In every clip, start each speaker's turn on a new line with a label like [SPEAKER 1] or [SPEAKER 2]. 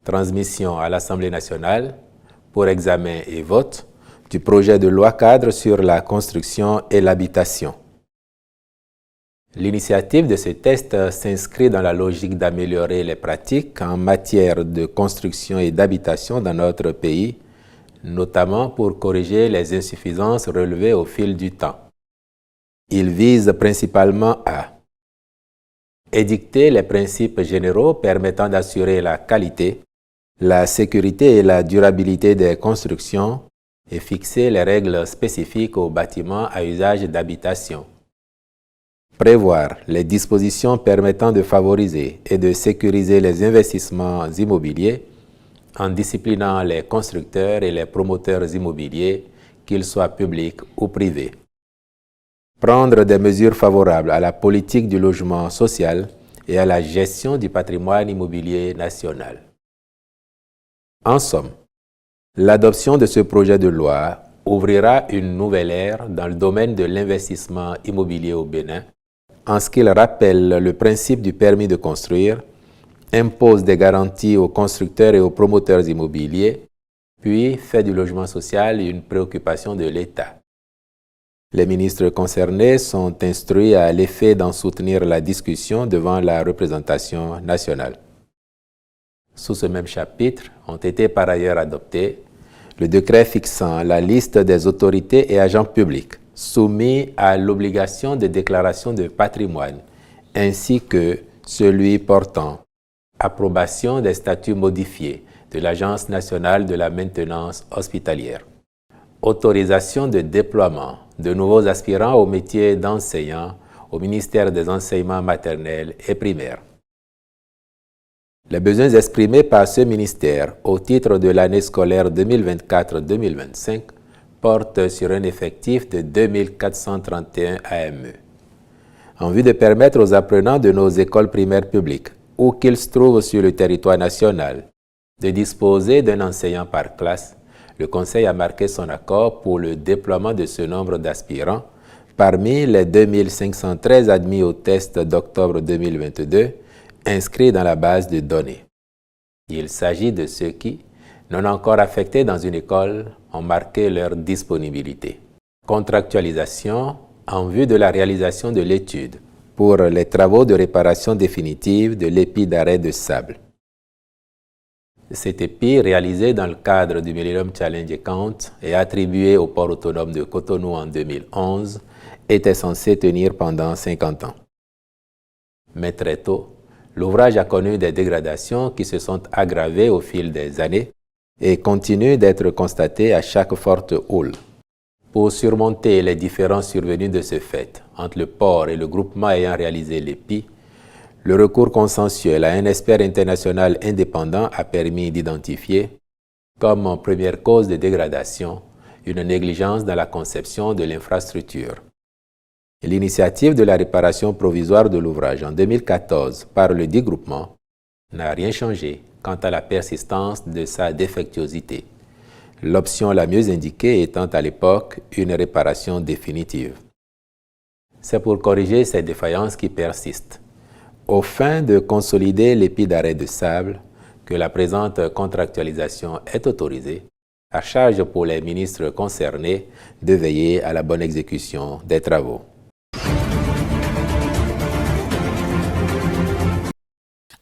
[SPEAKER 1] Transmission à l'Assemblée nationale pour examen et vote du projet de loi cadre sur la construction et l'habitation. L'initiative de ce texte s'inscrit dans la logique d'améliorer les pratiques en matière de construction et d'habitation dans notre pays, notamment pour corriger les insuffisances relevées au fil du temps. Il vise principalement à édicter les principes généraux permettant d'assurer la qualité, la sécurité et la durabilité des constructions et fixer les règles spécifiques aux bâtiments à usage d'habitation. Prévoir les dispositions permettant de favoriser et de sécuriser les investissements immobiliers en disciplinant les constructeurs et les promoteurs immobiliers, qu'ils soient publics ou privés. Prendre des mesures favorables à la politique du logement social et à la gestion du patrimoine immobilier national. En somme, l'adoption de ce projet de loi ouvrira une nouvelle ère dans le domaine de l'investissement immobilier au Bénin, en ce qu'il rappelle le principe du permis de construire, impose des garanties aux constructeurs et aux promoteurs immobiliers, puis fait du logement social une préoccupation de l'État. Les ministres concernés sont instruits à l'effet d'en soutenir la discussion devant la représentation nationale. Sous ce même chapitre ont été par ailleurs adoptés le décret fixant la liste des autorités et agents publics soumis à l'obligation de déclaration de patrimoine, ainsi que celui portant approbation des statuts modifiés de l'Agence nationale de la maintenance hospitalière, autorisation de déploiement de nouveaux aspirants au métier d'enseignant au ministère des enseignements maternels et primaires. Les besoins exprimés par ce ministère au titre de l'année scolaire 2024-2025 portent sur un effectif de 2431 AME. En vue de permettre aux apprenants de nos écoles primaires publiques, où qu'ils se trouvent sur le territoire national, de disposer d'un enseignant par classe, le Conseil a marqué son accord pour le déploiement de ce nombre d'aspirants parmi les 2513 admis au test d'octobre 2022 inscrits dans la base de données. Il s'agit de ceux qui, non encore affectés dans une école, ont marqué leur disponibilité. Contractualisation en vue de la réalisation de l'étude pour les travaux de réparation définitive de l'épi d'arrêt de sable. Cet épi, réalisé dans le cadre du Millennium Challenge Account et attribué au port autonome de Cotonou en 2011, était censé tenir pendant 50 ans. Mais très tôt, l'ouvrage a connu des dégradations qui se sont aggravées au fil des années et continuent d'être constatées à chaque forte houle. Pour surmonter les différences survenues de ce fait entre le port et le groupement ayant réalisé l'épi, le recours consensuel à un expert international indépendant a permis d'identifier, comme première cause de dégradation, une négligence dans la conception de l'infrastructure. L'initiative de la réparation provisoire de l'ouvrage en 2014 par le dit groupement n'a rien changé quant à la persistance de sa défectuosité, l'option la mieux indiquée étant à l'époque une réparation définitive. C'est pour corriger ces défaillances qui persistent, aux fins de consolider l'épi d'arrêt de sable, que la présente contractualisation est autorisée, à charge pour les ministres concernés de veiller à la bonne exécution des travaux.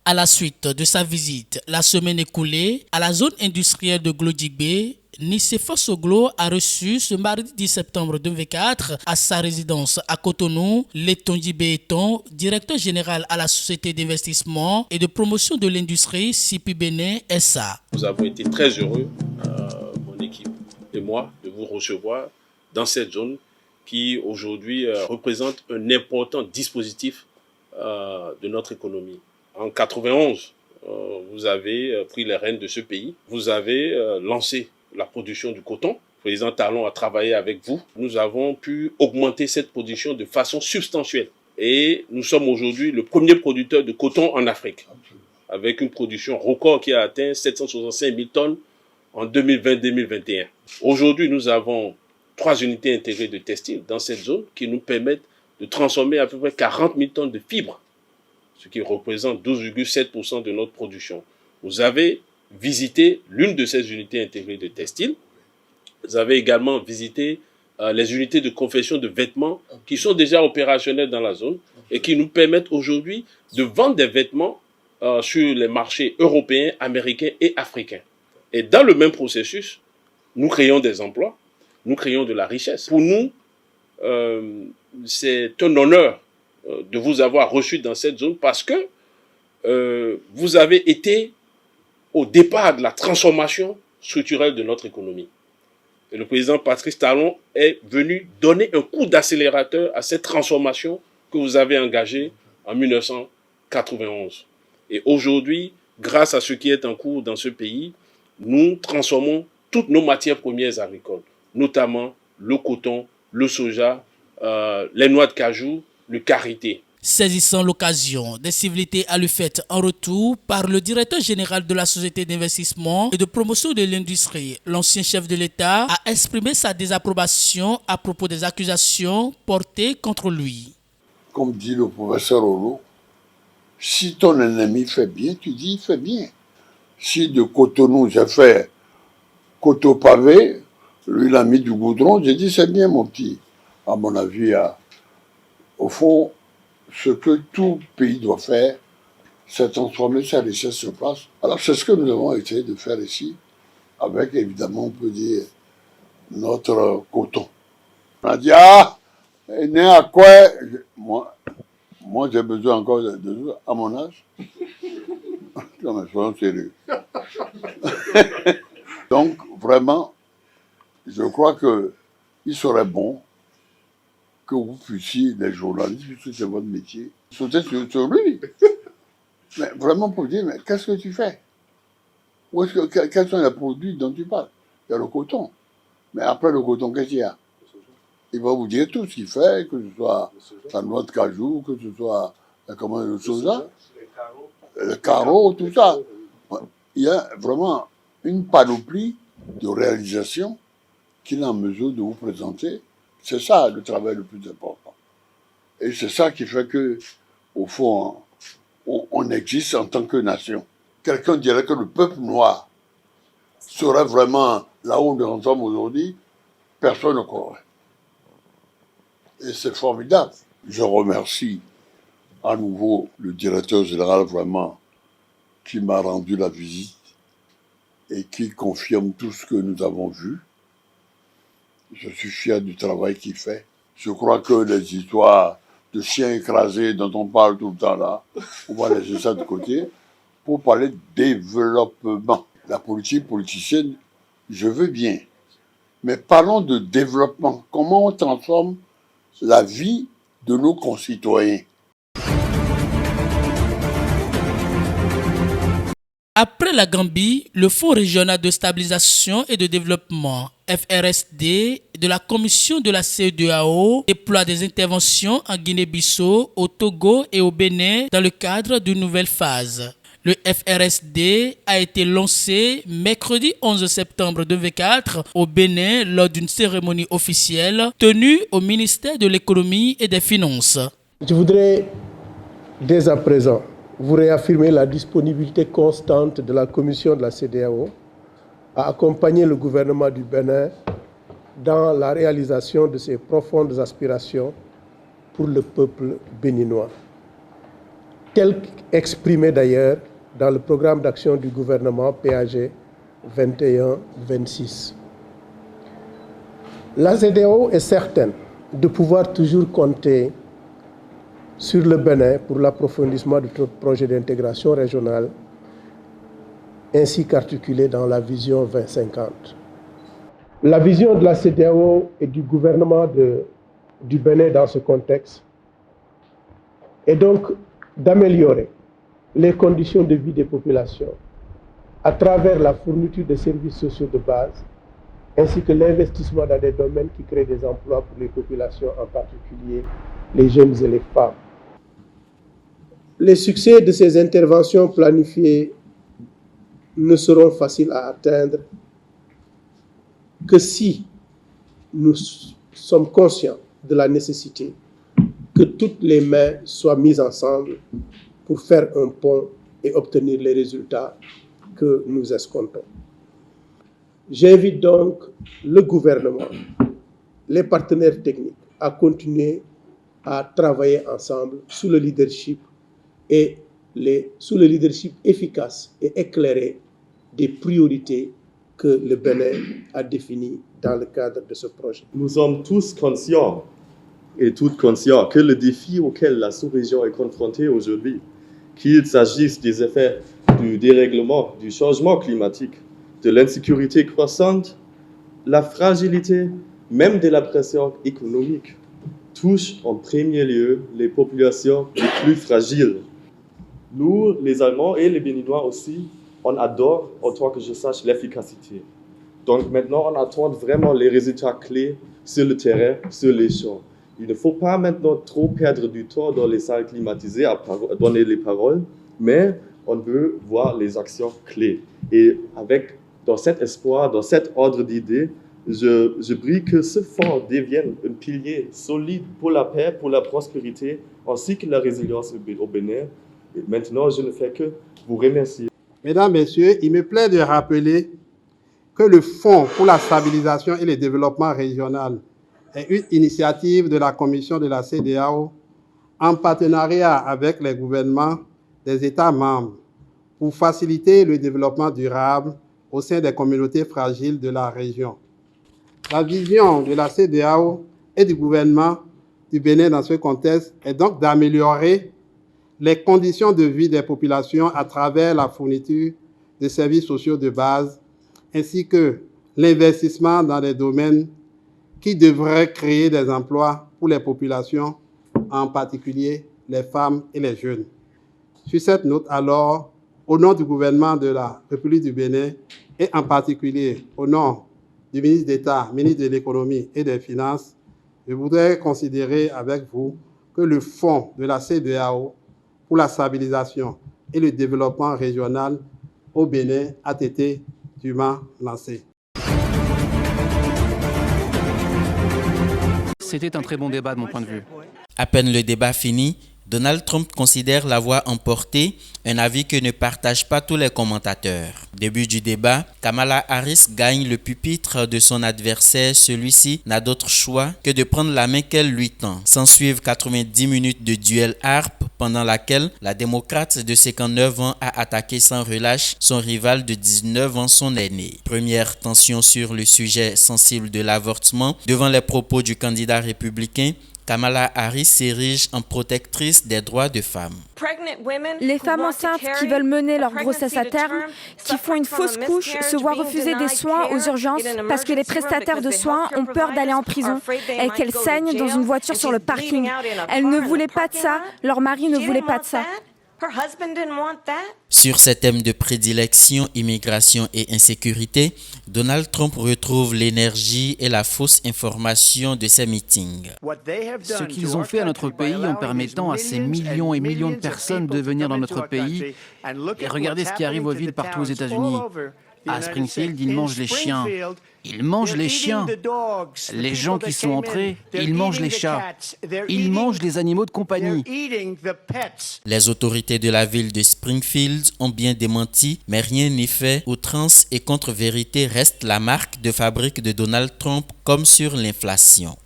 [SPEAKER 2] À la suite de sa visite la semaine écoulée à la zone industrielle de Glodjibé, Nicéphore Soglo a reçu ce mardi 10 septembre 2024 à sa résidence à Cotonou Letondjibé Eton, directeur général à la société d'investissement et de promotion de l'industrie CIPI Bénin SA.
[SPEAKER 3] Nous avons été très heureux, mon équipe et moi, de vous recevoir dans cette zone qui aujourd'hui représente un important dispositif de notre économie. En 91, vous avez pris les rênes de ce pays. Vous avez lancé la production du coton. Le président Talon a travaillé avec vous. Nous avons pu augmenter cette production de façon substantielle. Et nous sommes aujourd'hui le premier producteur de coton en Afrique, avec une production record qui a atteint 765 000 tonnes en 2020-2021. Aujourd'hui, nous avons 3 unités intégrées de textile dans cette zone qui nous permettent de transformer à peu près 40 000 tonnes de fibres, ce qui représente 12,7% de notre production. Vous avez visité l'une de ces unités intégrées de textile. Vous avez également visité les unités de confection de vêtements qui sont déjà opérationnelles dans la zone et qui nous permettent aujourd'hui de vendre des vêtements sur les marchés européens, américains et africains. Et dans le même processus, nous créons des emplois, nous créons de la richesse. Pour nous, c'est un honneur de vous avoir reçu dans cette zone parce que vous avez été au départ de la transformation structurelle de notre économie. Et le président Patrice Talon est venu donner un coup d'accélérateur à cette transformation que vous avez engagée en 1991. Et aujourd'hui, grâce à ce qui est en cours dans ce pays, nous transformons toutes nos matières premières agricoles, notamment le coton, le soja, les noix de cajou, le karité.
[SPEAKER 2] Saisissant l'occasion, des civilités à lui faites en retour par le directeur général de la Société d'investissement et de promotion de l'industrie, l'ancien chef de l'État, a exprimé sa désapprobation à propos des accusations portées contre lui.
[SPEAKER 4] Comme dit le professeur Olo, si ton ennemi fait bien, tu dis il fait bien. Si de Cotonou, j'ai fait coteau pavé, lui il a mis du goudron, j'ai dit c'est bien mon petit. À mon avis, au fond, ce que tout pays doit faire, c'est transformer sa richesse sur place. Alors c'est ce que nous avons essayé de faire ici, avec évidemment, on peut dire, notre coton. On a dit, il n'est à quoi? Moi j'ai besoin encore de à mon âge. Non mais soyons sérieux. Donc vraiment, je crois qu'il serait bon que vous puissiez, les journalistes, puisque c'est votre métier, sauter sur lui. Mais vraiment pour dire, mais qu'est-ce que tu fais? Quels sont les produits dont tu parles? Il y a le coton. Mais après le coton, qu'est-ce qu'il y a? Il va vous dire tout ce qu'il fait, que ce soit la noix de cajou, que ce soit le soja, le carreau, tout ça. Il y a vraiment une panoplie de réalisations qu'il est en mesure de vous présenter. C'est ça le travail le plus important. Et c'est ça qui fait que, au fond, on existe en tant que nation. Quelqu'un dirait que le peuple noir serait vraiment là où nous en sommes aujourd'hui, personne ne croirait. Et c'est formidable. Je remercie à nouveau le directeur général vraiment qui m'a rendu la visite et qui confirme tout ce que nous avons vu. Je suis fier du travail qu'il fait. Je crois que les histoires de chiens écrasés dont on parle tout le temps là, on va laisser ça de côté pour parler de développement. La politique politicienne, je veux bien. Mais parlons de développement. Comment on transforme la vie de nos concitoyens?
[SPEAKER 2] Après la Gambie, le Fonds régional de stabilisation et de développement, FRSD, de la Commission de la CEDEAO déploie des interventions en Guinée-Bissau, au Togo et au Bénin dans le cadre d'une nouvelle phase. Le FRSD a été lancé mercredi 11 septembre 2024 au Bénin lors d'une cérémonie officielle tenue au ministère de l'Économie et des Finances.
[SPEAKER 5] Je voudrais dès à présent vous réaffirmer la disponibilité constante de la Commission de la CEDEAO à accompagner le gouvernement du Bénin dans la réalisation de ses profondes aspirations pour le peuple béninois, tel qu'exprimé d'ailleurs dans le programme d'action du gouvernement PAG 21-26. La CEDEAO est certaine de pouvoir toujours compter sur le Bénin pour l'approfondissement de notre projet d'intégration régionale ainsi qu'articulé dans la vision 2050. La vision de la CEDEAO et du gouvernement du Bénin dans ce contexte est donc d'améliorer les conditions de vie des populations à travers la fourniture de services sociaux de base ainsi que l'investissement dans des domaines qui créent des emplois pour les populations, en particulier les jeunes et les femmes. Les succès de ces interventions planifiées ne seront faciles à atteindre que si nous sommes conscients de la nécessité que toutes les mains soient mises ensemble pour faire un pont et obtenir les résultats que nous escomptons. J'invite donc le gouvernement, les partenaires techniques à continuer à travailler ensemble sous le leadership efficace et éclairé des priorités que le Bénin a définies dans le cadre de ce projet.
[SPEAKER 6] Nous sommes tous conscients et toutes conscients que le défi auquel la sous-région est confrontée aujourd'hui, qu'il s'agisse des effets du dérèglement, du changement climatique, de l'insécurité croissante, la fragilité, même de la pression économique, touche en premier lieu les populations les plus fragiles. Nous, les Allemands et les Béninois aussi, on adore, autant que je sache, l'efficacité. Donc maintenant, on attend vraiment les résultats clés sur le terrain, sur les champs. Il ne faut pas maintenant trop perdre du temps dans les salles climatisées à donner les paroles, mais on veut voir les actions clés. Et dans cet espoir, dans cet ordre d'idées, je prie que ce fonds devienne un pilier solide pour la paix, pour la prospérité, ainsi que la résilience au Bénin. Et maintenant, je ne fais que vous remercier.
[SPEAKER 7] Mesdames, Messieurs, il me plaît de rappeler que le Fonds pour la stabilisation et le développement régional est une initiative de la Commission de la CEDEAO en partenariat avec les gouvernements des États membres pour faciliter le développement durable au sein des communautés fragiles de la région. La vision de la CEDEAO et du gouvernement du Bénin dans ce contexte est donc d'améliorer les conditions de vie des populations à travers la fourniture de services sociaux de base, ainsi que l'investissement dans des domaines qui devraient créer des emplois pour les populations, en particulier les femmes et les jeunes. Sur cette note, alors, au nom du gouvernement de la République du Bénin et en particulier au nom du ministre d'État, ministre de l'Économie et des Finances, je voudrais considérer avec vous que le fonds de la CEDEAO pour la stabilisation et le développement régional au Bénin a été dûment lancé.
[SPEAKER 8] C'était un très bon débat de mon point de vue.
[SPEAKER 2] À peine le débat fini, Donald Trump considère l'avoir emporté, un avis que ne partagent pas tous les commentateurs. Début du débat, Kamala Harris gagne le pupitre de son adversaire. Celui-ci n'a d'autre choix que de prendre la main qu'elle lui tend. S'ensuivent 90 minutes de duel harpe pendant laquelle la démocrate de 59 ans a attaqué sans relâche son rival de 19 ans, son aîné. Première tension sur le sujet sensible de l'avortement. Devant les propos du candidat républicain, Kamala Harris s'érige en protectrice des droits de femmes.
[SPEAKER 9] Les femmes enceintes qui veulent mener leur grossesse à terme, qui font une fausse couche, se voient refuser des soins aux urgences parce que les prestataires de soins ont peur d'aller en prison et qu'elles saignent dans une voiture sur le parking. Elles ne voulaient pas de ça, leur mari ne voulait pas de ça.
[SPEAKER 2] Sur ces thèmes de prédilection, immigration et insécurité, Donald Trump retrouve l'énergie et la fausse information de ses meetings.
[SPEAKER 8] Ce qu'ils ont fait à notre pays en permettant à ces millions et millions de personnes de venir dans notre pays, et regardez ce qui arrive aux villes partout aux États-Unis. À Springfield, ils mangent les chiens. Ils mangent les chiens. Les gens qui sont entrés, ils mangent les chats. Ils mangent les animaux de compagnie.
[SPEAKER 2] Les autorités de la ville de Springfield ont bien démenti, mais rien n'est fait. Outrance et contre-vérité restent la marque de fabrique de Donald Trump, comme sur l'inflation.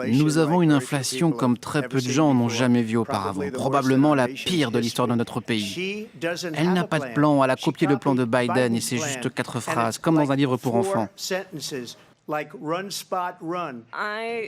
[SPEAKER 8] Nous avons une inflation comme très peu de gens n'ont jamais vu auparavant, probablement la pire de l'histoire de notre pays. Elle n'a pas de plan, elle a copié le plan de Biden et c'est juste 4 phrases, comme dans un livre pour enfants.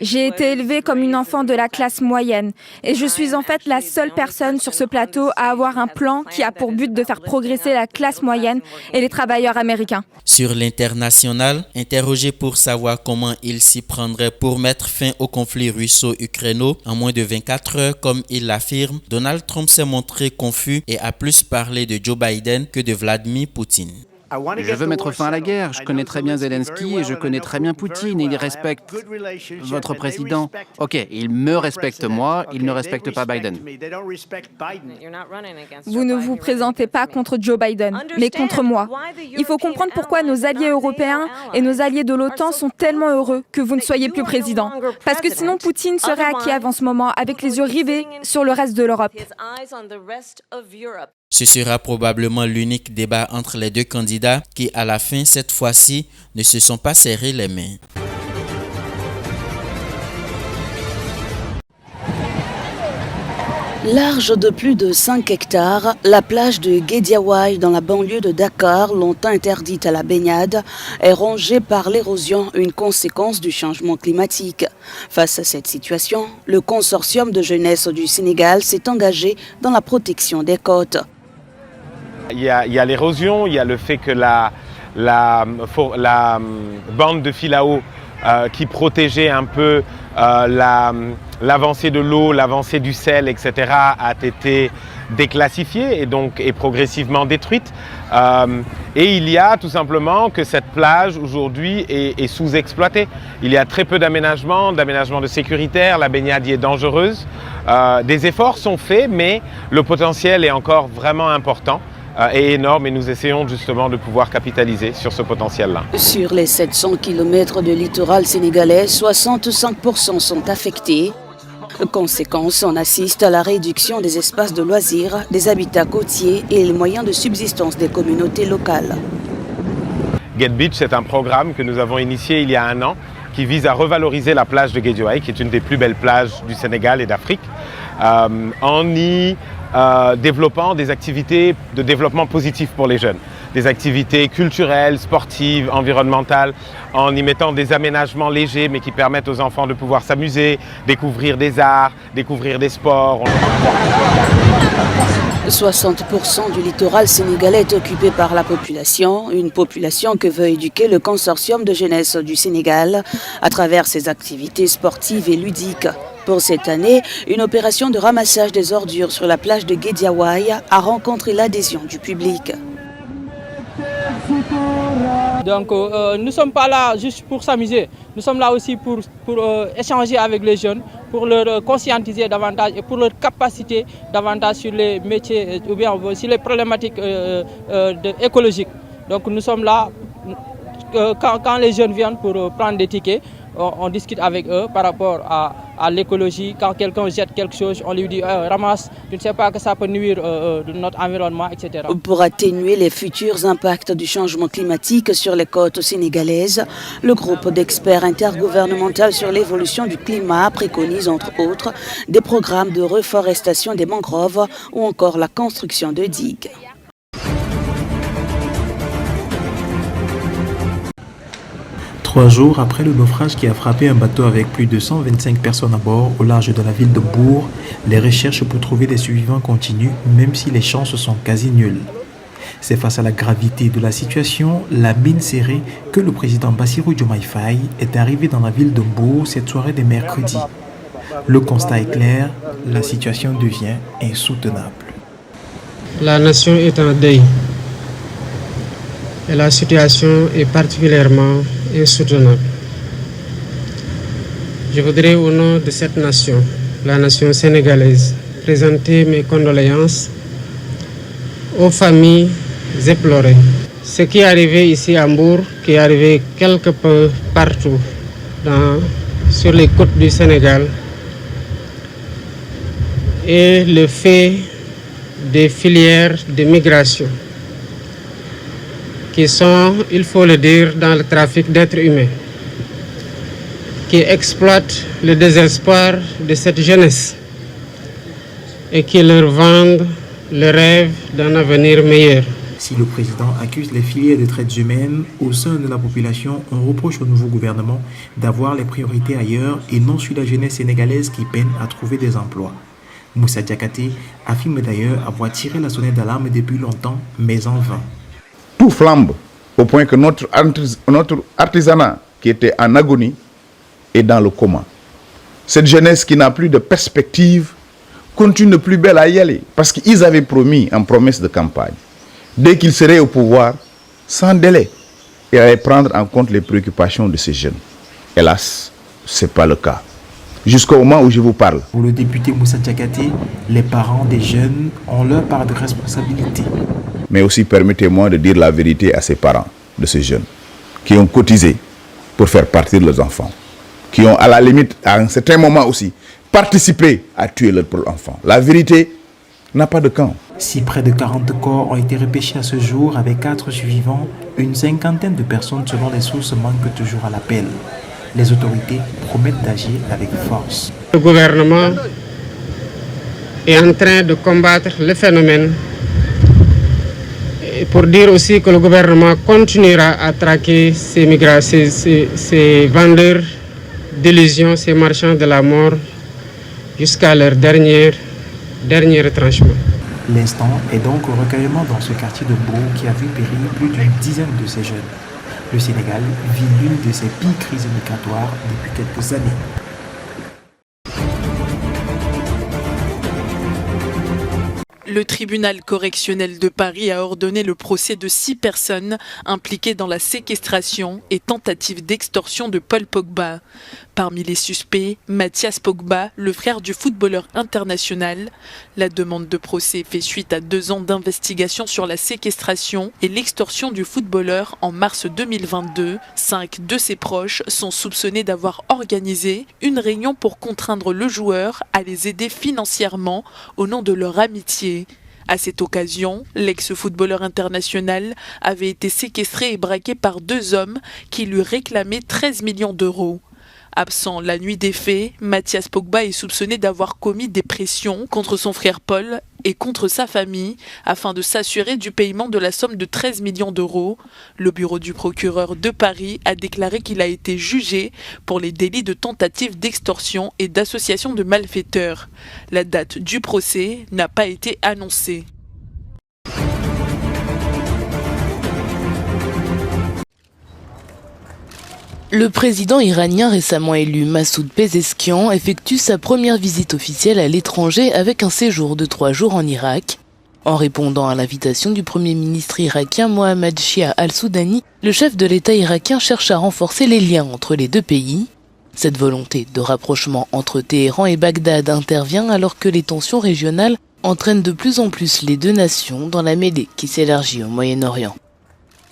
[SPEAKER 9] J'ai été élevée comme une enfant de la classe moyenne et je suis en fait la seule personne sur ce plateau à avoir un plan qui a pour but de faire progresser la classe moyenne et les travailleurs américains.
[SPEAKER 2] Sur l'international, interrogé pour savoir comment il s'y prendrait pour mettre fin au conflit russo-ukraino en moins de 24 heures, comme il l'affirme, Donald Trump s'est montré confus et a plus parlé de Joe Biden que de Vladimir Poutine.
[SPEAKER 8] Je veux mettre fin à la guerre. Je connais très bien Zelensky et je connais très bien Poutine et il respecte votre président. Ok, il me respecte moi, il ne respecte pas Biden.
[SPEAKER 9] Vous ne vous présentez pas contre Joe Biden, mais contre moi. Il faut comprendre pourquoi nos alliés européens et nos alliés de l'OTAN sont tellement heureux que vous ne soyez plus président. Parce que sinon Poutine serait à Kiev en ce moment avec les yeux rivés sur le reste de l'Europe.
[SPEAKER 10] Ce sera probablement l'unique débat entre les deux candidats qui, à la fin, cette fois-ci, ne se sont pas serrés les mains.
[SPEAKER 11] Large de plus de 5 hectares, la plage de Guédiawaye dans la banlieue de Dakar, longtemps interdite à la baignade, est rongée par l'érosion, une conséquence du changement climatique. Face à cette situation, le consortium de jeunesse du Sénégal s'est engagé dans la protection des côtes.
[SPEAKER 12] Il y a l'érosion, il y a le fait que la bande de Filao qui protégeait un peu l'avancée de l'eau, l'avancée du sel, etc. a été déclassifiée et donc est progressivement détruite. Et il y a tout simplement que cette plage aujourd'hui est sous-exploitée. Il y a très peu d'aménagements de sécuritaire, la baignade y est dangereuse. Des efforts sont faits, mais le potentiel est encore vraiment important. Est énorme et nous essayons justement de pouvoir capitaliser sur ce potentiel-là.
[SPEAKER 11] Sur les 700 km de littoral sénégalais, 65% sont affectés. Conséquence, on assiste à la réduction des espaces de loisirs, des habitats côtiers et les moyens de subsistance des communautés locales.
[SPEAKER 12] Get Beach, c'est un programme que nous avons initié il y a 1 an qui vise à revaloriser la plage de Guédiawaye, qui est une des plus belles plages du Sénégal et d'Afrique, en y développant des activités de développement positif pour les jeunes. Des activités culturelles, sportives, environnementales, en y mettant des aménagements légers mais qui permettent aux enfants de pouvoir s'amuser, découvrir des arts, découvrir des sports.
[SPEAKER 11] 60% du littoral sénégalais est occupé par la population, une population que veut éduquer le consortium de jeunesse du Sénégal à travers ses activités sportives et ludiques. Pour cette année, une opération de ramassage des ordures sur la plage de Guédiawaye a rencontré l'adhésion du public.
[SPEAKER 13] Donc nous ne sommes pas là juste pour s'amuser, nous sommes là aussi pour échanger avec les jeunes, pour leur conscientiser davantage et pour leur capacité davantage sur les métiers ou bien sur les problématiques écologiques. Donc nous sommes là, quand les jeunes viennent pour prendre des tickets, on discute avec eux par rapport à l'écologie. Quand quelqu'un jette quelque chose, on lui dit ramasse, tu ne sais pas que ça peut nuire notre environnement, etc.
[SPEAKER 11] Pour atténuer les futurs impacts du changement climatique sur les côtes sénégalaises, le groupe d'experts intergouvernemental sur l'évolution du climat préconise entre autres des programmes de reforestation des mangroves ou encore la construction de digues.
[SPEAKER 14] Trois jours après le naufrage qui a frappé un bateau avec plus de 125 personnes à bord au large de la ville de Mbour, les recherches pour trouver des survivants continuent, même si les chances sont quasi nulles. C'est face à la gravité de la situation, la mine serrée, que le président Bassirou Diomaye Faye est arrivé dans la ville de Mbour cette soirée de mercredi. Le constat est clair, la situation devient insoutenable.
[SPEAKER 15] La nation est en deuil. Et la situation est particulièrement insoutenable. Je voudrais au nom de cette nation, la nation sénégalaise, présenter mes condoléances aux familles éplorées. Ce qui est arrivé ici à Mbour, qui est arrivé quelque peu partout sur les côtes du Sénégal, est le fait des filières de migration qui sont, il faut le dire, dans le trafic d'êtres humains, qui exploitent le désespoir de cette jeunesse et qui leur vendent le rêve d'un avenir meilleur.
[SPEAKER 14] Si le président accuse les filières de traite humaine au sein de la population, on reproche au nouveau gouvernement d'avoir les priorités ailleurs et non sur la jeunesse sénégalaise qui peine à trouver des emplois. Moussa Diakhaté affirme d'ailleurs avoir tiré la sonnette d'alarme depuis longtemps, mais en vain.
[SPEAKER 16] Tout flambe au point que notre artisanat qui était en agonie est dans le coma. Cette jeunesse qui n'a plus de perspective continue de plus belle à y aller parce qu'ils avaient promis en promesse de campagne, dès qu'ils seraient au pouvoir, sans délai, ils allaient prendre en compte les préoccupations de ces jeunes. Hélas, ce n'est pas le cas. Jusqu'au moment où je vous parle.
[SPEAKER 14] Pour le député Moussa Diakhaté, les parents des jeunes ont leur part de responsabilité.
[SPEAKER 16] Mais aussi, permettez-moi de dire la vérité à ces parents de ces jeunes qui ont cotisé pour faire partir leurs enfants, qui ont à la limite, à un certain moment aussi, participé à tuer leurs propres enfants. La vérité n'a pas de camp.
[SPEAKER 14] Si près de 40 corps ont été repêchés à ce jour avec 4 survivants, une cinquantaine de personnes selon les sources manquent toujours à l'appel. Les autorités promettent d'agir avec force.
[SPEAKER 15] Le gouvernement est en train de combattre le phénomène. Et pour dire aussi que le gouvernement continuera à traquer ces vendeurs d'illusions, ces marchands de la mort, jusqu'à leur dernier retranchement.
[SPEAKER 14] L'instant est donc au recueillement dans ce quartier de Bourg qui a vu périr plus d'une dizaine de ces jeunes. Le Sénégal vit l'une de ses pires crises migratoires depuis quelques années.
[SPEAKER 17] Le tribunal correctionnel de Paris a ordonné le procès de 6 personnes impliquées dans la séquestration et tentative d'extorsion de Paul Pogba. Parmi les suspects, Mathias Pogba, le frère du footballeur international. La demande de procès fait suite à 2 ans d'investigation sur la séquestration et l'extorsion du footballeur en mars 2022. 5 de ses proches sont soupçonnés d'avoir organisé une réunion pour contraindre le joueur à les aider financièrement au nom de leur amitié. À cette occasion, l'ex-footballeur international avait été séquestré et braqué par 2 hommes qui lui réclamaient 13 millions d'euros. Absent la nuit des faits, Mathias Pogba est soupçonné d'avoir commis des pressions contre son frère Paul et contre sa famille afin de s'assurer du paiement de la somme de 13 millions d'euros. Le bureau du procureur de Paris a déclaré qu'il a été jugé pour les délits de tentative d'extorsion et d'association de malfaiteurs. La date du procès n'a pas été annoncée.
[SPEAKER 18] Le président iranien récemment élu Massoud Pezeshkian effectue sa première visite officielle à l'étranger avec un séjour de 3 jours en Irak. En répondant à l'invitation du premier ministre irakien Mohammad Shia al-Soudani, le chef de l'État irakien cherche à renforcer les liens entre les 2 pays. Cette volonté de rapprochement entre Téhéran et Bagdad intervient alors que les tensions régionales entraînent de plus en plus les 2 nations dans la mêlée qui s'élargit au Moyen-Orient.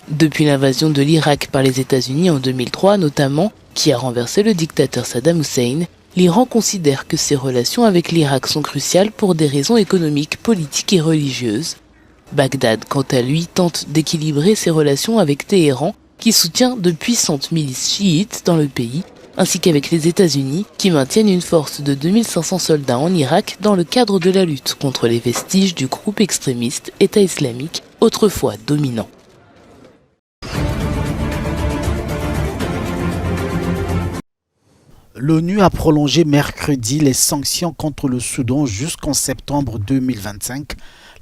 [SPEAKER 18] Depuis l'invasion de l'Irak par les États-Unis en 2003 notamment, qui a renversé le dictateur Saddam Hussein, l'Iran considère que ses relations avec l'Irak sont cruciales pour des raisons économiques, politiques et religieuses. Bagdad, quant à lui, tente d'équilibrer ses relations avec Téhéran, qui soutient de puissantes milices chiites dans le pays, ainsi qu'avec les États-Unis, qui maintiennent une force de 2500 soldats en Irak dans le cadre de la lutte contre les vestiges du groupe extrémiste État islamique, autrefois dominant.
[SPEAKER 19] L'ONU a prolongé mercredi les sanctions contre le Soudan jusqu'en septembre 2025.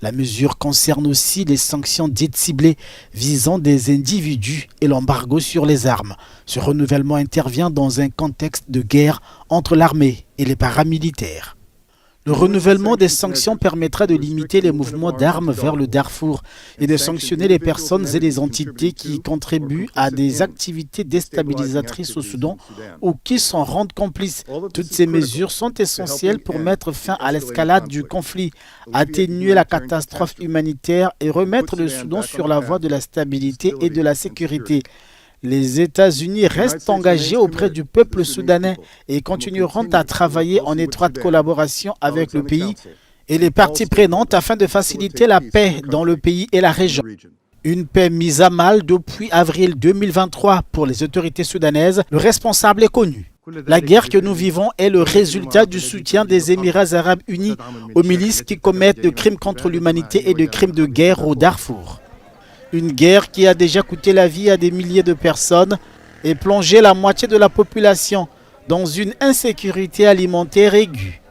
[SPEAKER 19] La mesure concerne aussi les sanctions dites ciblées visant des individus et l'embargo sur les armes. Ce renouvellement intervient dans un contexte de guerre entre l'armée et les paramilitaires. Le renouvellement des sanctions permettra de limiter les mouvements d'armes vers le Darfour et de sanctionner les personnes et les entités qui contribuent à des activités déstabilisatrices au Soudan ou qui s'en rendent complices. Toutes ces mesures sont essentielles pour mettre fin à l'escalade du conflit, atténuer la catastrophe humanitaire et remettre le Soudan sur la voie de la stabilité et de la sécurité. Les États-Unis restent engagés auprès du peuple soudanais et continueront à travailler en étroite collaboration avec le pays et les parties prenantes afin de faciliter la paix dans le pays et la région. Une paix mise à mal depuis avril 2023 pour les autorités soudanaises. Le responsable est connu. La guerre que nous vivons est le résultat du soutien des Émirats arabes unis aux milices qui commettent de crimes contre l'humanité et de crimes de guerre au Darfour. Une guerre qui a déjà coûté la vie à des milliers de personnes et plongé la moitié de la population dans une insécurité alimentaire aiguë.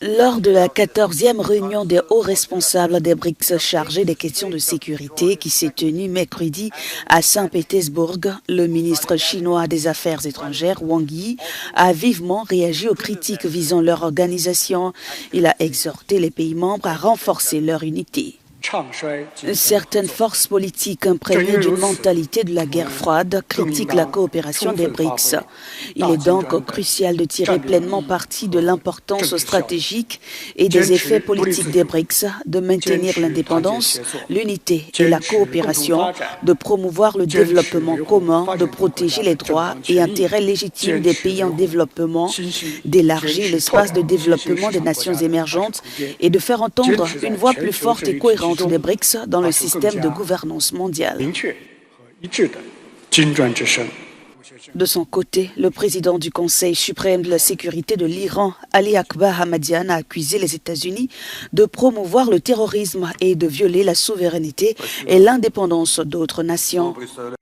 [SPEAKER 11] Lors de la 14e réunion des hauts responsables des BRICS chargés des questions de sécurité qui s'est tenue mercredi à Saint-Pétersbourg, le ministre chinois des Affaires étrangères, Wang Yi, a vivement réagi aux critiques visant leur organisation. Il a exhorté les pays membres à renforcer leur unité. Certaines forces politiques imprégnées d'une mentalité de la guerre froide critiquent la coopération des BRICS. Il est donc crucial de tirer pleinement parti de l'importance stratégique et des effets politiques des BRICS, de maintenir l'indépendance, l'unité et la coopération, de promouvoir le développement commun, de protéger les droits et intérêts légitimes des pays en développement, d'élargir l'espace de développement des nations émergentes et de faire entendre une voix plus forte et cohérente des BRICS dans le système de gouvernance mondiale. De son côté, le président du Conseil suprême de la sécurité de l'Iran, Ali Akbar Ahmadian, a accusé les États-Unis de promouvoir le terrorisme et de violer la souveraineté et l'indépendance d'autres nations.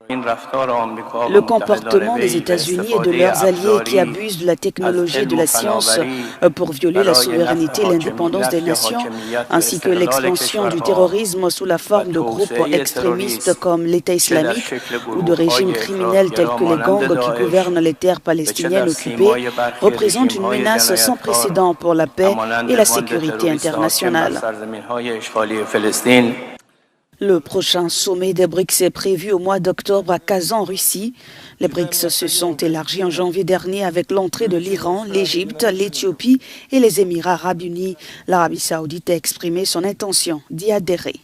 [SPEAKER 11] Le comportement des États-Unis et de leurs alliés qui abusent de la technologie et de la science pour violer la souveraineté et l'indépendance des nations, ainsi que l'expansion du terrorisme sous la forme de groupes extrémistes comme l'État islamique ou de régimes criminels tels que les gangs qui gouvernent les terres palestiniennes occupées, représente une menace sans précédent pour la paix et la sécurité internationale. Le prochain sommet des BRICS est prévu au mois d'octobre à Kazan, en Russie. Les BRICS se sont élargis en janvier dernier avec l'entrée de l'Iran, l'Égypte, l'Éthiopie et les Émirats arabes unis. L'Arabie saoudite a exprimé son intention d'y adhérer.